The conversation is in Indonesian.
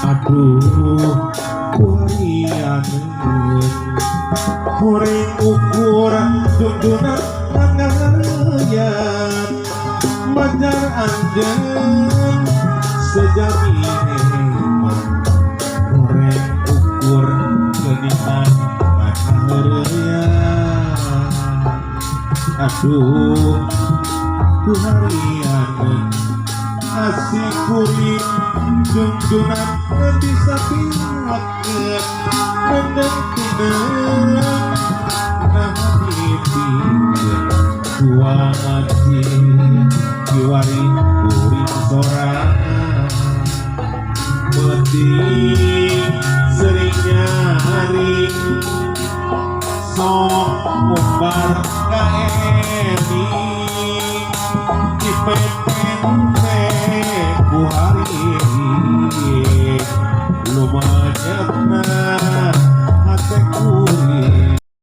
aduh kurianeun kuring ukur duduna ngangayat majar anjeun sejami emang kureng ukur geuningan ngaheureuyat aduh kuharianeun asik kuring junjunan bisa pihakkeun nendengkeun nah dipikeun kuang aji kiwari kuring sorangan penting seringnya hari sok umbar ka eni dipepen ku hari lumayan